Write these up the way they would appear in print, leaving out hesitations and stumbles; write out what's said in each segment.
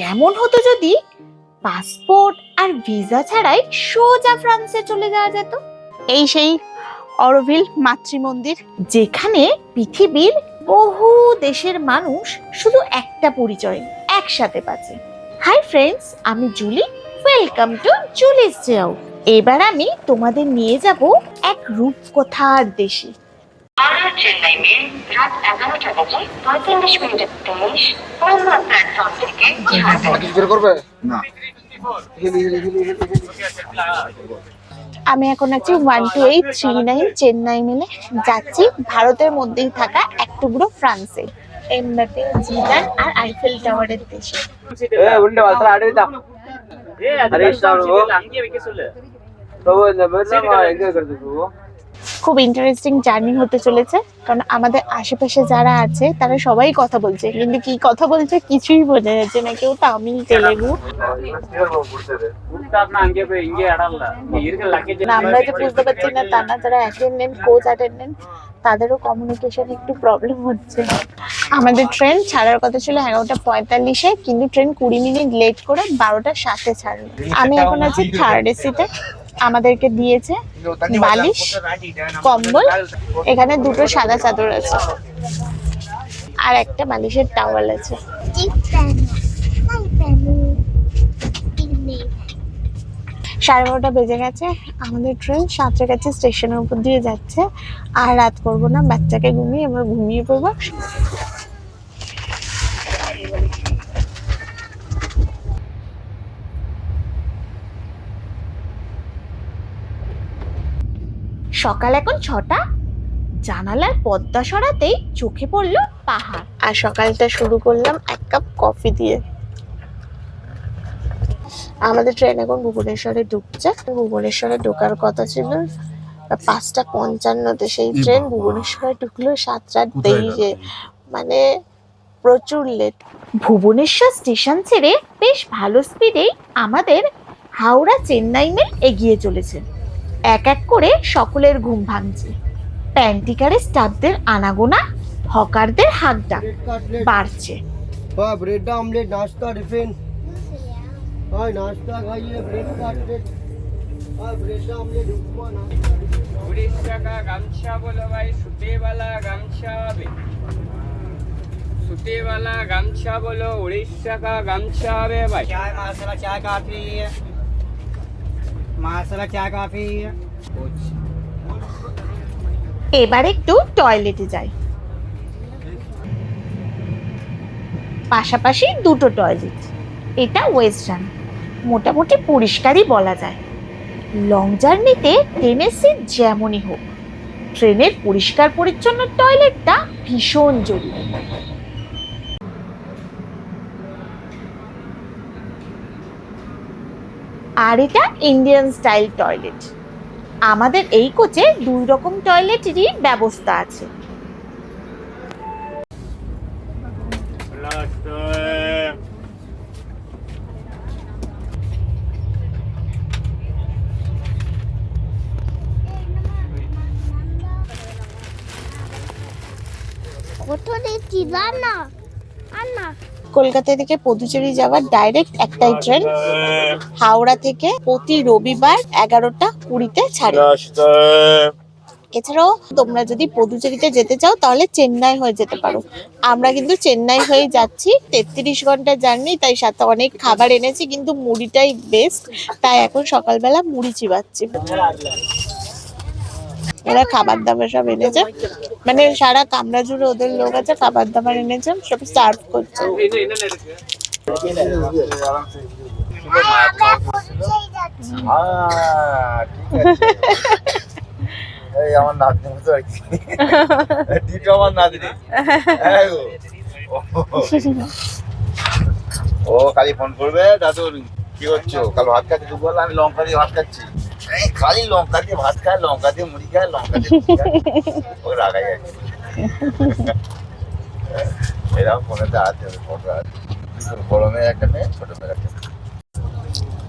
কেমন হতো যদি পাসপোর্ট আর ভিসা ছাড়াই সোজা ফ্রান্সে চলে যাওয়া যেত। এই সেই অরোভিল মাতৃমন্দির, যেখানে পৃথিবীর বহু দেশের মানুষ শুধু একটা পরিচয় একসাথে পাচ্ছে। হাই ফ্রেন্ডস, আমি জুলি, ওয়েলকাম টু জুলিস যাও। এবার আমি তোমাদের নিয়ে যাব এক রূপকথার দেশে। চেন্নাই মেল রাত 11টা বেজে 45 মিনিটের তেইশ পুরোনো প্ল্যাটফর্ম থেকে আমি এখন আছি 12839 চেন্নাই মেলে, যাচ্ছি ভারতের মধ্যেই থাকা এক টুকরো ফ্রান্সে, এমবাপে, জিদান আর আইফেল টাওয়ারের দেশে। খুব ইন্টারেস্টিং জার্নি হতে চলেছে, কারণ আমাদের আশেপাশে যারা আছে তারা সবাই কথা বলছে, কিন্তু কি কথা বলছে কিছুই বোঝা যাচ্ছে না। কেউ তামিল, তেলেগু, আমরা যে বুঝতে পারছি না তা না, যারা অ্যাটেন্ডেন্ট, কোচ অ্যাটেন্ডেন্ট, তাদেরও কমিউনিকেশন একটু প্রবলেম হচ্ছে। আমাদের ট্রেন ছাড়ার কথা ছিল 11:45-এ, কিন্তু ট্রেন 20 মিনিট লেট করে 12:07-এ ছাড়লো। আমি এখন আছি থার্ড এসিতে। আমাদেরকে দিয়েছে বালিশ, কম্বল, এখানে দুটো সাদা চাদর আছে আর একটা বালিশের টাওয়াল আছে। 12:30 বেজে গেছে। আমাদের ট্রেন সাঁতরাগাছি স্টেশনের উপর দিয়ে যাচ্ছে। আর রাত করবো না, বাচ্চাকে ঘুমিয়ে আমরা ঘুমিয়ে পড়বো। সকাল এখন 6টা। জানালার পর্দা সরাতেই চোখে পড়লো পাহাড়, আর সকালটা শুরু করলাম এক কাপ কফি দিয়ে। আমাদের ট্রেন এখন ভুবনেশ্বরে ঢুকছে। ভুবনেশ্বরে ঢোকার কথা ছিল 5:55-তে, সেই ট্রেন ভুবনেশ্বরে ঢুকলো 7:23-এ, মানে প্রচুর লেট। ভুবনেশ্বর স্টেশন ছেড়ে বেশ ভালো স্পিডেই আমাদের হাওড়া চেন্নাই মেল এগিয়ে চলেছে। এক এক করে সকলের ঘুম ভাঙছে। প্যান্টিকারে স্টাফদের আনাগোনা, হকারদের হাক ডাক বাড়ছে। ब्रेड ऑमलेट नाश्ता टिफिन नाश्ता खाइए ब्रेकफास्ट ब्रेड ऑमलेट उपमा नाश्ता 19 টাকা গামছা বলো ভাই, সুতেওয়ালা গামছা হবে। সুতেওয়ালা গামছা বলো, 19 টাকা গামছা হবে ভাই। চায় মশলা, চায় কফি, মশলা, চায় কফি। এবার একটু টয়লেটে যাই। পাশাপাশি দুটো টয়লেট, এটা ওয়েস্টার্ন, মোটামুটি পরিষ্কারই বলা যায়। লং জার্নিতে ট্রেনের সিট যেমনই হোক, ট্রেনের পরিষ্কার পরিচ্ছন্ন টয়লেটটা ভীষণ জরুরি। আর এটা ইন্ডিয়ান স্টাইল টয়লেট। আমাদের এই কোচে 2 রকম টয়লেটেরই ব্যবস্থা আছে। কলকাতা থেকে পদুচেরি যাওয়ার ডাইরেক্ট একটাই ট্রেন, হাওড়া থেকে প্রতি রবিবার 11:20-তে ছাড়ে। এছাড়াও তোমরা যদি পদুচেরিতে যেতে চাও তাহলে চেন্নাই হয়ে যেতে পারো। আমরা কিন্তু চেন্নাই হয়ে যাচ্ছি। 33 ঘন্টা জার্নি, তাই সাথে অনেক খাবার এনেছি, কিন্তু মুড়িটাই বেস্ট, তাই এখন সকালবেলা মুড়ি চিবাচ্ছি। ওরা খাবার দাবার সব এনেছে, মানে সারা কামরা জুড়ে ওদের লোক আছে, খাবার দাবার এনেছে, সব সার্ভ করছে। আমার নাতনি মতো আর কি, দুটো আমার নাতনি। ও খালি ফোন করবে, দাদু কি করছো, কাল ভাত খাচ্ছি, দুপুর আমি লঙ্কা দিয়ে ভাত খাচ্ছি, খালি লঙ্কা দিয়ে ভাত খায়, লঙ্কা দিয়ে মুড়ি খায়, লঙ্কা দিয়ে ও রাগাই আছে। এরকম ফোনেতে আছে, ফটো আছে, বড় মেয়ের একটা মেয়ে, ছোট মেয়ের একটা মেয়ে,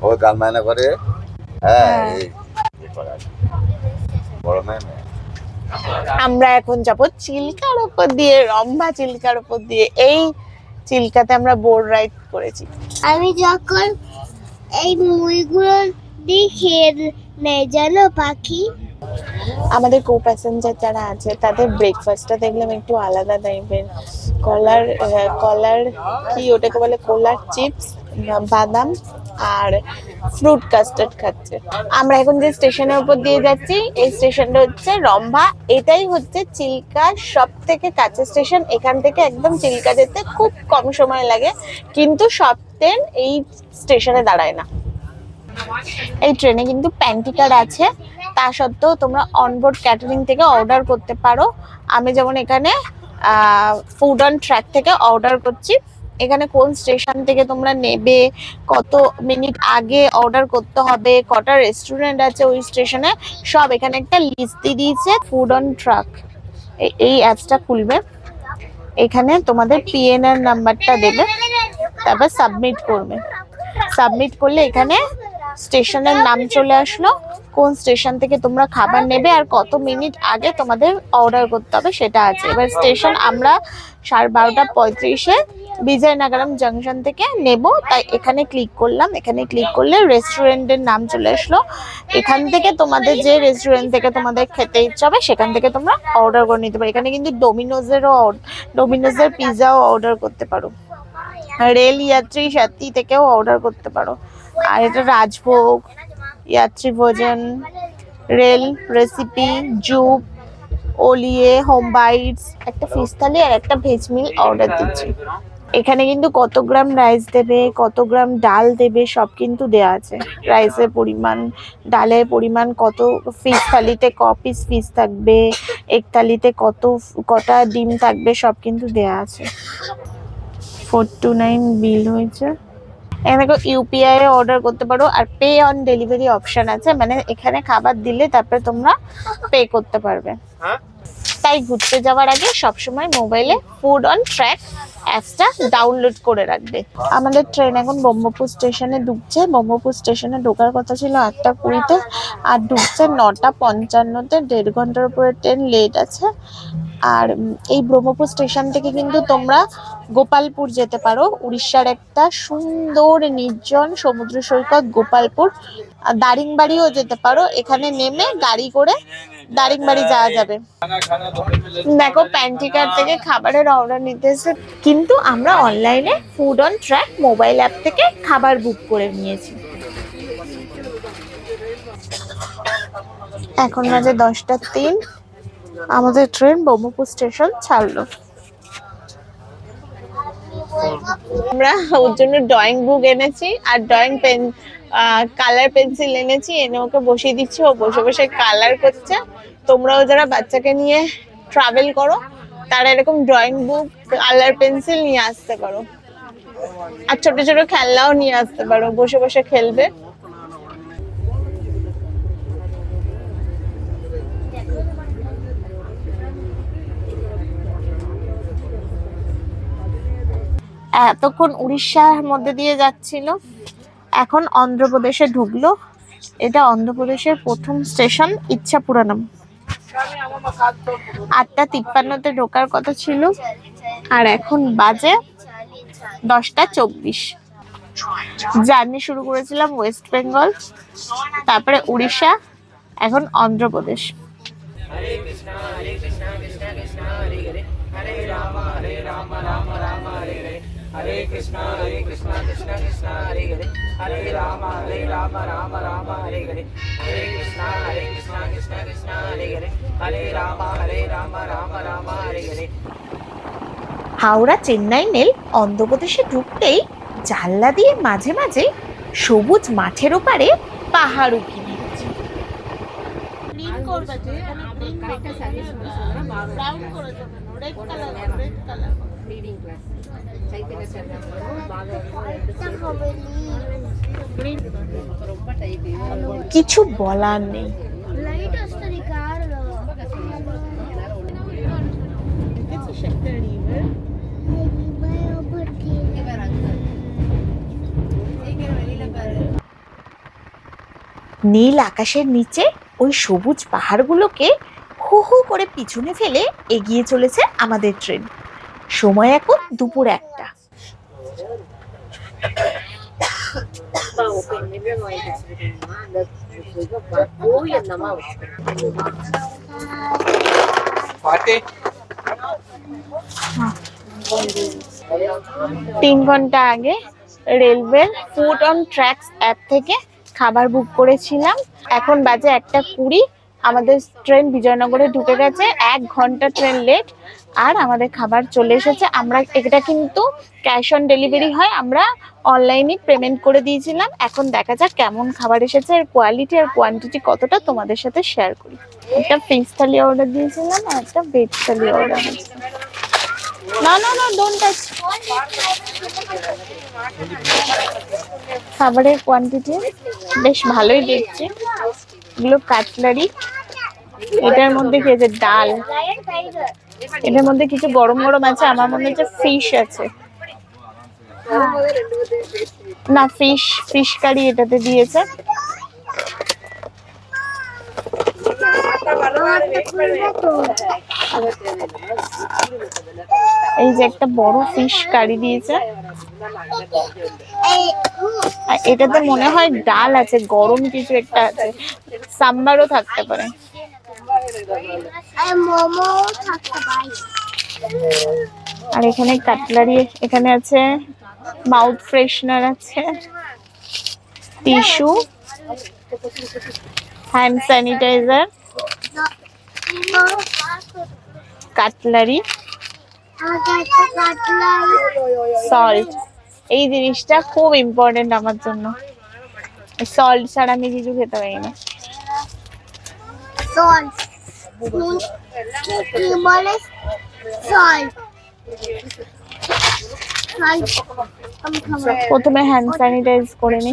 ও গান বায়না করে। হ্যাঁ, বড় মেয়ে। আমরা এখন যাব চিল্কার উপর দিয়ে, রম্ভা চিল্কার উপর দিয়ে। এই চিল্কাতে আমরা বোট রাইড করেছি। আমি যখন এই মুড়িগুলো দিয়ে খেয়ে নেয় জানো পাখি। আমাদের কো প্যাসেঞ্জার যারা আছে তাদের ব্রেকফাস্টটা দেখলাম একটু আলাদা টাইপের। কলার কি ওটাকে বলে, কলার চিপস, বাদাম আর ফ্রুট কাস্টার্ড খাচ্ছে। আমরা এখন যে স্টেশনের উপর দিয়ে যাচ্ছি, এই স্টেশনটা হচ্ছে রম্ভা। এটাই হচ্ছে চিল্কার সব থেকে কাছের স্টেশন। এখান থেকে একদম চিল্কা যেতে খুব কম সময় লাগে, কিন্তু সব ট্রেন এই স্টেশনে দাঁড়ায় না। এই ট্রেনে কিন্তু প্যান্টি কার্ড আছে, তা সত্ত্বেও তোমরা অনবোর্ড ক্যাটারিং থেকে অর্ডার করতে পারো। আমি যেমন এখানে ফুড অন ট্র্যাক থেকে অর্ডার করছি। এখানে কোন স্টেশন থেকে তোমরা নেবে, কত মিনিট আগে অর্ডার করতে হবে, কটা রেস্টুরেন্ট আছে ওই স্টেশনে, সব এখানে একটা লিস্ট দিয়ে দিয়েছে। ফুড অন ট্রাক এই অ্যাপসটা খুলবে, এখানে তোমাদের পিএনআর নাম্বারটা দেবে, তারপর সাবমিট করবে। সাবমিট করলে এখানে স্টেশনের নাম চলে আসলো, কোন স্টেশন থেকে তোমরা খাবার নেবে আর কত মিনিট আগে তোমাদের অর্ডার করতে হবে সেটা আছে। এবার স্টেশন আমরা 12:35 বিজয়নগরম জাংশন থেকে নেব, তাই এখানে ক্লিক করলাম। এখানে ক্লিক করলে রেস্টুরেন্টের নাম চলে আসলো। এখান থেকে তোমাদের যে রেস্টুরেন্ট থেকে তোমাদের খেতে ইচ্ছা হবে সেখান থেকে তোমরা অর্ডার করে নিতে পারো। এখানে কিন্তু ডোমিনোজের পিৎজাও অর্ডার করতে পারো, রেল যাত্রী সাথী থেকেও অর্ডার করতে পারো। আর এটা রাজভোগ, যাত্রী ভোজন, রেল রেসিপি, জুপ, ওলিয়ে, হোম বাইটস, একটা ফিশ থালি আর একটা ভেজ মিল অর্ডার দিচ্ছি। এখানে কিন্তু কত গ্রাম রাইস দেবে, কত গ্রাম ডাল দেবে সব কিন্তু দেয়া আছে। রাইসের পরিমাণ, ডালের পরিমাণ, কত ফিশ থালিতে ক পিস ফিশ থাকবে, এক থালিতে কটা ডিম থাকবে সব কিন্তু দেয়া আছে। 429 বিল হয়েছে। এখানে ইউপিআই এ অর্ডার করতে পারো, আর পে অন ডেলিভারি অপশন আছে, মানে এখানে খাবার দিলে তারপরে তোমরা পে করতে পারবে। তাই ঘুরতে যাওয়ার আগে সবসময় মোবাইলে ফুড অন ট্র্যাক অ্যাপসটা ডাউনলোড করে রাখবে। আমাদের ট্রেন এখন ব্রহ্মপুর স্টেশনে ঢুকছে। ব্রহ্মপুর স্টেশনে ঢোকার কথা ছিল 8:20-তে, আর ঢুকছে 9:55-তে। 1.5 ঘন্টার উপরে ট্রেন লেট আছে। আর এই ব্রহ্মপুর স্টেশন থেকে কিন্তু তোমরা গোপালপুর যেতে পারো, উড়িষ্যার একটা সুন্দর নির্জন সমুদ্র সৈকত গোপালপুর। আর দারিংবাড়িও যেতে পারো, এখানে নেমে গাড়ি করে দারিংবাড়ি যাওয়া যাবে। দেখো প্যান্টিকার থেকে খাবারের অর্ডার নিতে এসে, কিন্তু আমরা অনলাইনে food on track mobile app থেকে খাবার বুক করে নিয়েছি। এখন বাজে 10:03, আমাদের ট্রেন ব্রহ্মপুর স্টেশন ছাড়লো। আমরা ওর জন্য ড্রয়িং বুক এনেছি আর ড্রয়িং পেন, কালার পেন্সিল এনেছি, এনে ওকে বসিয়ে দিচ্ছি, ও বসে বসে কালার করছে। তোমরাও যারা বাচ্চাকে নিয়ে ট্রাভেল করো তারা এরকম ড্রয়িং বুক, কালার পেন্সিল নিয়ে আসতে পারো, আর ছোট ছোট খেলনাও নিয়ে আসতে পারো, বসে বসে খেলবে। এতক্ষণ উড়িষ্যার মধ্যে দিয়ে যাচ্ছিল, এখন অন্ধ্রপ্রদেশে ঢুকলো। এটা অন্ধ্রপ্রদেশের প্রথম স্টেশন ইচ্ছাপুরম। 8:53-তে ঢোকার কথা ছিল, আর এখন বাজে 10:24। জার্নি শুরু করেছিলাম ওয়েস্ট বেঙ্গল, তারপরে উড়িষ্যা, এখন অন্ধ্রপ্রদেশ। হরে কৃষ্ণ কৃষ্ণ কৃষ্ণ হরে হরে, হরে রাম রাম রাম হরে হরে, হরে কৃষ্ণ কৃষ্ণ কৃষ্ণ হরে হরে, হরে রাম রাম হরে হরে, হরে কৃষ্ণ কৃষ্ণ কৃষ্ণ হরে হরে, হরে রাম রাম হরে হরে। হাওড়া চেন্নাই মেল অন্ধ্রপ্রদেশে ঢুকতেই জানলা দিয়ে মাঝে মাঝে সবুজ মাঠের ওপারে পাহাড় উঁকি দিচ্ছে। কিছু বলার নেই। లైట్ వస్తుంది కారులో. নীল আকাশের নিচে ওই সবুজ পাহাড়গুলোকে হু হু করে পিছনে ফেলে এগিয়ে চলেছে আমাদের ট্রেন। সময় এখন দুপুর 1টা। পার্টি 3 ঘন্টা আগে railway food on tracks app থেকে খাবার বুক করেছিলাম। এখন বাজে 1:20। আমাদের ট্রেন বিজয়নগরে ঢুকে গেছে, 1 ঘন্টা ট্রেন লেট। আর আমাদের খাবার চলে এসেছে। আমরা এটা কিন্তু ক্যাশ অন ডেলিভারি হয়, আমরা অনলাইনে পেমেন্ট করে দিয়েছিলাম। এখন দেখা যাক কেমন খাবার এসেছে, এর কোয়ালিটি আর কোয়ান্টিটি কতটা তোমাদের সাথে শেয়ার করি। একটা ফিশ থালি অর্ডার দিয়েছিলাম আর একটা ভেজ থালি অর্ডার দিয়েছিলাম। না না না, ডোন্ট টাচ। খাবারের কোয়ান্টিটি বেশ ভালোই দেখছি। এগুলো কাটলারি। এটার মধ্যে কি আছে? ডাল। এটার মধ্যে কিছু গরম গরম আছে, আমার মনে হচ্ছে ফিশ আছে। না, ফিশ কারি এটাতে দিয়েছে। এই যে একটা বড় ফিশ কারি দিয়েছে। আর এটাতে মনে হয় ডাল আছে, গরম কিছু একটা আছে, সাম্বারও থাকতে পারে। আর এখানে কাটলারি, এখানে আছে মাউথ ফ্রেশনার আছে, tissue, hand sanitiser, cutlery, salt. এই জিনিসটা খুব ইম্পর্টেন্ট আমার জন্য, সল্ট ছাড়া আমি কিছু খেতে পারি না। প্রথমে হ্যান্ড স্যানিটাইজ করে নি।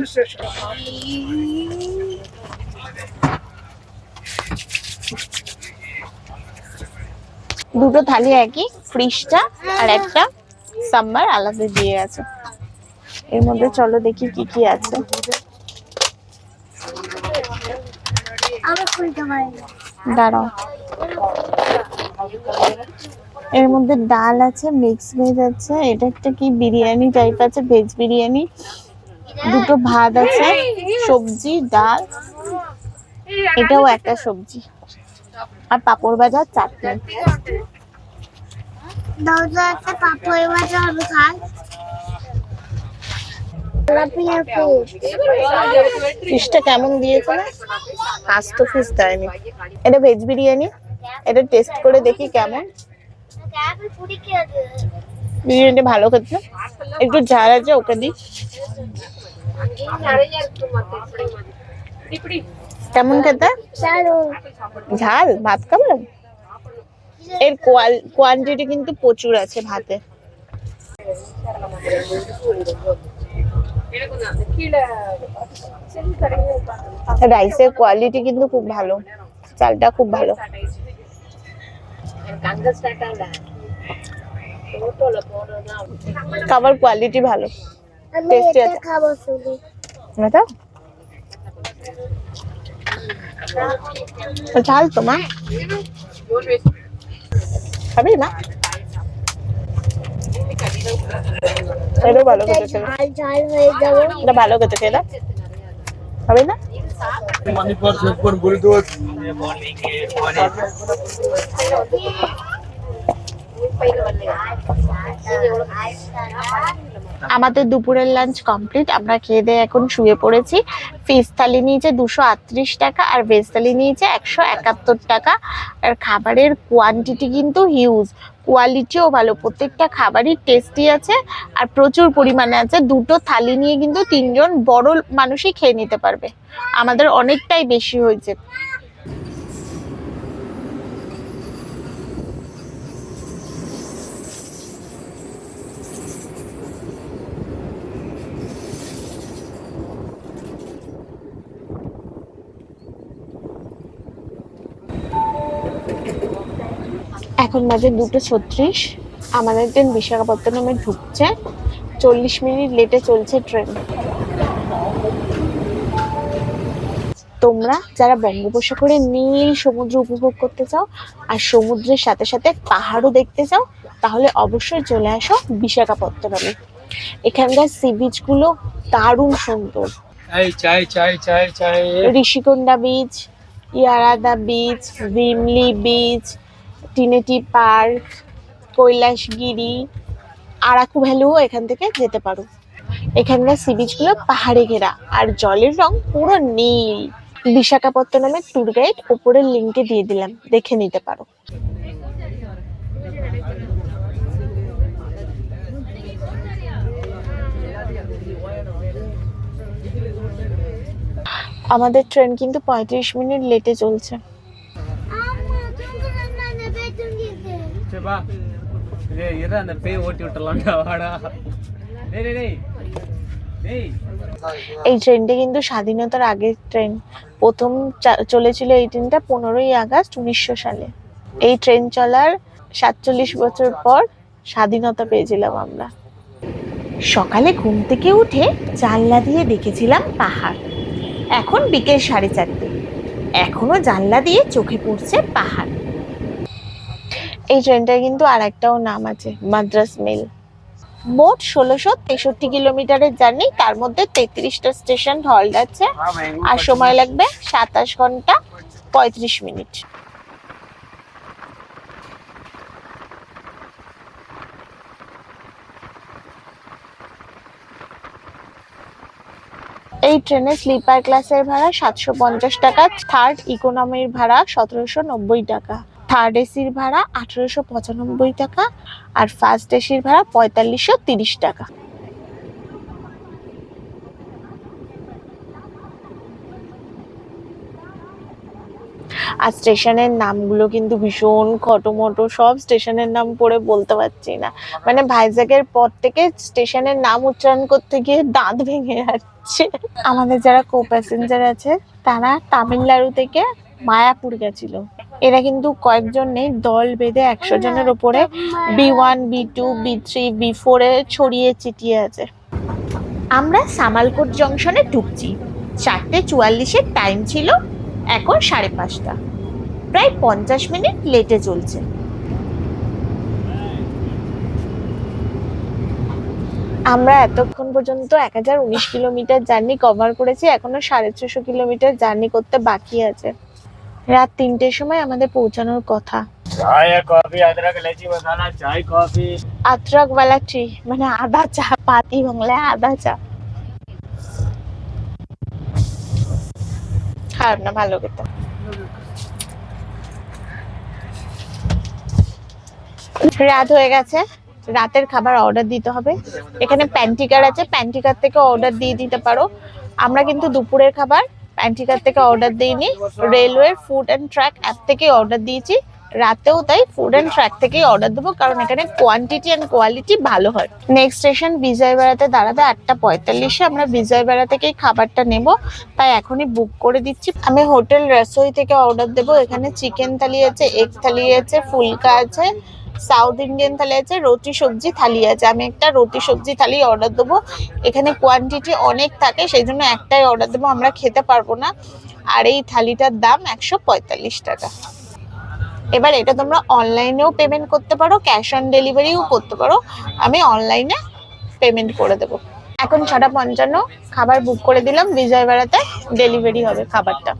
দুটো থালি একই, ফ্রিজটা আর একটা সাম্বার আলাদা দিয়ে আছে। এর মধ্যে চলো দেখি কি কি আছে। দাঁড়াও, এর মধ্যে ডাল আছে, মিক্স ভেজ আছে, এটা একটা কি বিরিয়ানি টাইপ আছে, ভেজ বিরিয়ানি। দুটো ভাত আছে, সবজি, ডাল, এটাও একটা সবজি, আর পাপড় ভাজা, চাটনি। পাপড় ভাজা আমি খাই। ফিশটা কেমন দিয়েছে না? আস্ত ফিশ দেয়নি। এটা ভেজ বিরিয়ানি, এটা টেস্ট করে দেখি কেমন। বিরিয়ানিটা ভালো খেতে, একটু ঝাল আছে, ওকে দিই। কেমন খেতে? ঝাল? ভাত খাবে? এর কোয়ান্টিটি কিন্তু প্রচুর আছে ভাতে। রাইসের কোয়ালিটি কিন্তু খুব ভালো, চালটা খুব ভালো। খাবার কোয়ালিটি ভালো, টেস্টি আছে। এটা ঝাল তো মা খাবি না? এটা ভালো খেতে, এটা ভালো খেতে, খেলা খাবি না? আমাদের দুপুরের লাঞ্চ কমপ্লিট, আমরা খেয়ে দিয়ে এখন শুয়ে পড়েছি। ফিশ থালি নিয়েছে 238 টাকা আর ভেজ থালি নিয়েছে 171 টাকা। আর খাবারের কোয়ান্টিটি কিন্তু হিউজ, কোয়ালিটিও ভালো, প্রত্যেকটা খাবারই টেস্টি আছে আর প্রচুর পরিমাণে আছে। দুটো থালি নিয়ে কিন্তু 3 জন বড় মানুষই খেয়ে নিতে পারবে, আমাদের অনেকটাই বেশি হয়েছে। এখন বাজে 2:36। আমাদের ট্রেন বিশাখাপত্তনমে ঢুকছে, 40 মিনিট লেটে চলছে ট্রেন। তোমরা যারা বঙ্গোপসাগরে নীল সমুদ্র উপভোগ করতে চাও আর সমুদ্রের সাথে সাথে পাহাড়ও দেখতে চাও, তাহলে অবশ্যই চলে আসো বিশাখাপত্তনমে। এখানকার সি বিচ গুলো দারুণ সুন্দর, এই চাই চাই চাই চাই Rushikonda beach, Yarada beach, Bheemili beach, Tenneti park, Kailasagiri, Araku ভ্যালিও এখান থেকে যেতে পারো। এখানকার সি বিচ গুলো পাহাড়ে ঘেরা আর জলের রং পুরো নীল। বিশাখাপত্তনমের ট্যুর গাইড উপরের লিঙ্কে দিয়ে দিলাম, দেখে নিতে পারো। আমাদের ট্রেন কিন্তু 35 মিনিট লেটে চলছে। சேப்பா இரு அந்த பேய் ஓட்டி விட்டுறலாம்டா வாடா டேய் டேய் டேய் டேய் এই ট্রেনটা কিন্তু স্বাধীনতার আগের ট্রেন। প্রথম চলেছিল এই ট্রেনটা 15ই আগস্ট 1900 সালে। এই ট্রেন চলার 47 বছর পর স্বাধীনতা পেয়েছিলাম আমরা। সকালে ঘুম থেকে উঠে জানলা দিয়ে দেখেছিলাম পাহাড়। এখন বিকেল 4:30, এখনো জানলা দিয়ে চোখে পড়ছে পাহাড়। এই ট্রেনটার কিন্তু আর একটাও নাম আছে, মাদ্রাস মেল। মোট 1663 কিলোমিটারের জার্নি, তার মধ্যে 33টা স্টেশন হল্ট আছে আর সময় লাগবে 27 ঘন্টা 35 মিনিট। এই ট্রেনের স্লিপার ক্লাসের ভাড়া 750 টাকা, থার্ড ইকোনমির ভাড়া 1790 টাকা, থার্ড এসির ভাড়া 1895 টাকা আর ফার্স্ট এসির ভাড়া 4530 টাকা। আর স্টেশনের নামগুলো কিন্তু ভীষণ খটোমটো, সব স্টেশনের নাম পড়ে বলতে পারছি না। মানে ভাইজ্যাগের পর থেকে স্টেশনের নাম উচ্চারণ করতে গিয়ে দাঁত ভেঙে যাচ্ছে। আমাদের যারা কো প্যাসেঞ্জার আছে তারা তামিলনাড়ু থেকে মায়াপুর গেছিল। এরা কিন্তু কয়েকজন নেই, দল বেঁধে 100 জনের উপরে B1, B2, B3, B4 এ ছড়িয়ে ছিটিয়ে আছে। আমরা সামালকোট জংশনে ঢুকছি। 4:44-এর টাইম ছিল, এখন 5:30। প্রায় 50 মিনিট লেটে চলছে। আমরা এতক্ষণ পর্যন্ত 1019 কিলোমিটার জার্নি কভার করেছি, এখনো 650 কিলোমিটার জার্নি করতে বাকি আছে। রাত 3টের সময় আমাদের পৌঁছানোর কথা। চায় কফি আদরক ইলাচি মশলা চাই কফি আদরক वाला टी মানে আদা চা, পাতি বাংলায় আদা চা। খারাপ না, ভালো খেতে। রাত হয়ে গেছে, রাতের খাবার অর্ডার দিতে হবে। এখানে প্যান্টিকার আছে, প্যান্টিকার থেকে অর্ডার দিয়ে দিতে পারো। আমরা কিন্তু দুপুরের খাবার প্যান্টিকার থেকে অর্ডার দিইনি, railway food and track app থেকে অর্ডার দিয়েছি। রাতেও তাই ফুড অ্যান্ড ট্র্যাক থেকেই অর্ডার দেবো, কারণ এখানে কোয়ান্টিটি অ্যান্ড কোয়ালিটি ভালো হয়। নেক্সট স্টেশন বিজয়বাড়াতে দাঁড়াবে 8:45-এ। আমরা বিজয়বাড়া থেকেই খাবারটা নেব, তাই এখনই বুক করে দিচ্ছি। আমি হোটেল রসোই থেকে অর্ডার দেবো। এখানে চিকেন থালি আছে, এগ থালি আছে, ফুলকা আছে, সাউথ ইন্ডিয়ান থালি আছে, রুটি সবজি থালি আছে। আমি একটা রুটি সবজি থালি অর্ডার দেবো। এখানে কোয়ান্টিটি অনেক থাকে, সেই জন্য একটাই অর্ডার দেবো, আমরা খেতে পারবো না। আর এই থালিটার দাম 145 টাকা। এবার এটা তোমরা অনলাইনেও পেমেন্ট করতে পারো, ক্যাশ অন ডেলিভারিও করতে পারো। আমি অনলাইনে পেমেন্ট করে দেবো। এখন 6:55, খাবার বুক করে দিলাম। বিজয়বাড়াতে ডেলিভারি হবে খাবারটা,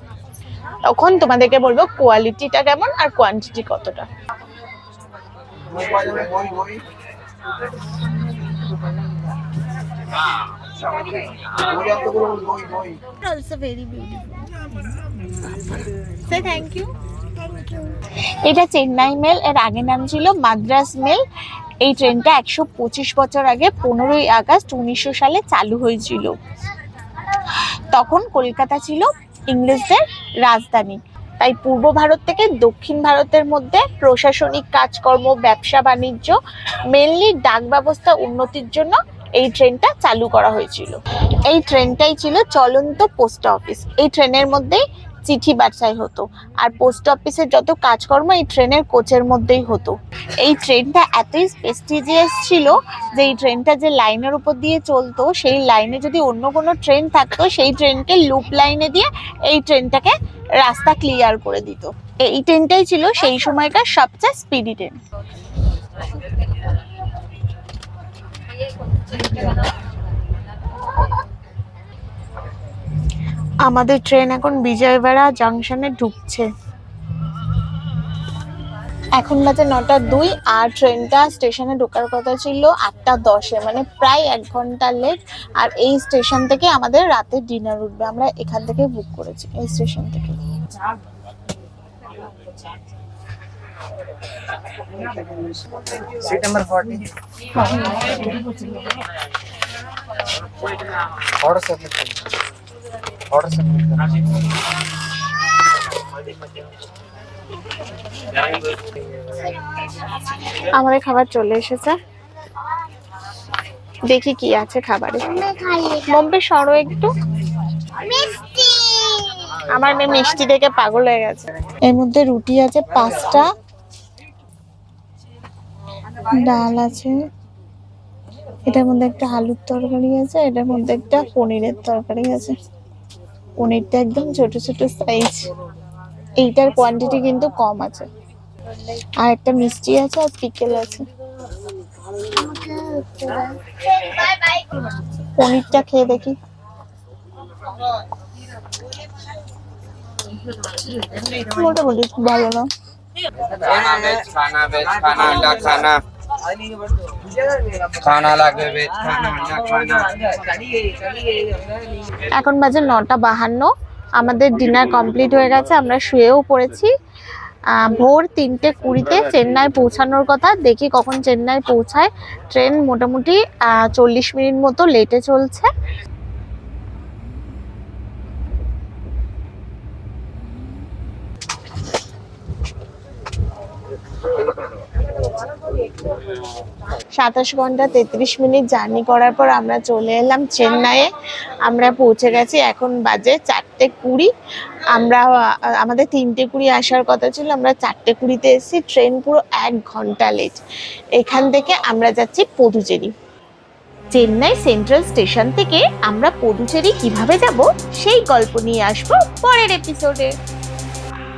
তখন তোমাদেরকে বলবো কোয়ালিটিটা কেমন আর কোয়ান্টিটি কতটা। Also very beautiful. Say thank you. এটা চেন্নাই মেল, এর আগে নাম ছিল মাদ্রাস মেল। এই ট্রেনটা 125 বছর আগে 15ই আগস্ট 1900 সালে চালু হয়েছিল। তখন কলকাতা ছিল ইংরেজদের রাজধানী, তাই পূর্ব ভারত থেকে দক্ষিণ ভারতের মধ্যে প্রশাসনিক কাজকর্ম, ব্যবসা বাণিজ্য, মেনলি ডাক ব্যবস্থা উন্নতির জন্য এই ট্রেনটা চালু করা হয়েছিল। এই ট্রেনটাই ছিল চলন্ত পোস্ট অফিস। এই ট্রেনের মধ্যেই চিঠি বাছাই হতো, আর পোস্ট অফিসের যত কাজকর্ম এই ট্রেনের কোচের মধ্যেই হতো। এই ট্রেনটা এতই প্রেস্টিজিয়াস ছিল যে এই ট্রেনটা যে লাইনের উপর দিয়ে চলতো, সেই লাইনে যদি অন্য কোনো ট্রেন থাকতো, সেই ট্রেনকে লুপ লাইনে দিয়ে এই ট্রেনটাকে রাস্তা ক্লিয়ার করে দিত। এই ট্রেনটাই ছিল সেই সময়কার সবচেয়ে স্পিডি ট্রেন। আমাদের ট্রেন এখন বিজয়বাড়া জাংশনে ঢুকছে। এখন বাজে 9:02 আর ট্রেনটা স্টেশনে ঢোকার কথা ছিল 8:10-এ, মানে প্রায় 1 ঘন্টা লেট। আর এই স্টেশন থেকে আমাদের রাতের ডিনার উঠবে, আমরা এখান থেকে বুক করেছি এই স্টেশন থেকে। सीट नंबर 40 ऑर्डर सबमिट আমাদের খাবার চলে এসেছে, দেখি কি আছে খাবারে। বম্বে সরো একটু, মিষ্টি আমার মেয়ে মিষ্টি দেখে পাগল হয়ে গেছে। এর মধ্যে রুটি আছে 5টা, ডাল আছে, এটার মধ্যে একটা আলুর তরকারি আছে, এটার মধ্যে একটা পনিরের তরকারি আছে। পনিরটা একদম ছোট ছোট সাইজ, এইটার কোয়ান্টিটি কিন্তু কম আছে। আর একটা মিষ্টি আছে আর পিকেল আছে। পনিরটা খেয়ে দেখি। মোটামুটি খুব ভালো না। खाना वेज खाना अंडा खाना खाना लगे वेज खाना अंडा खाना। এখন বাজে 9:52, আমাদের ডিনার কমপ্লিট হয়ে গেছে, আমরা শুয়েও পড়েছি। ভোর 3:20-তে চেন্নাই পৌঁছানোর কথা, দেখি কখন চেন্নাই পৌঁছায়। ট্রেন মোটামুটি 40 মিনিট মতো লেটে চলছে। সাতাশ ঘন্টা 33 মিনিট জার্নি করার পর আমরা চলে এলাম চেন্নাইয়ে। আমরা পৌঁছে গেছি, এখন বাজে 4:20। আমাদের 3:20 আসার কথা ছিল, আমরা 4:20-তে এসেছি। ট্রেন পুরো 1 ঘন্টা লেট। এখান থেকে আমরা যাচ্ছি পদুচেরি। চেন্নাই সেন্ট্রাল স্টেশন থেকে আমরা পদুচেরি কিভাবে যাব সেই গল্প নিয়ে আসবো পরের এপিসোডে।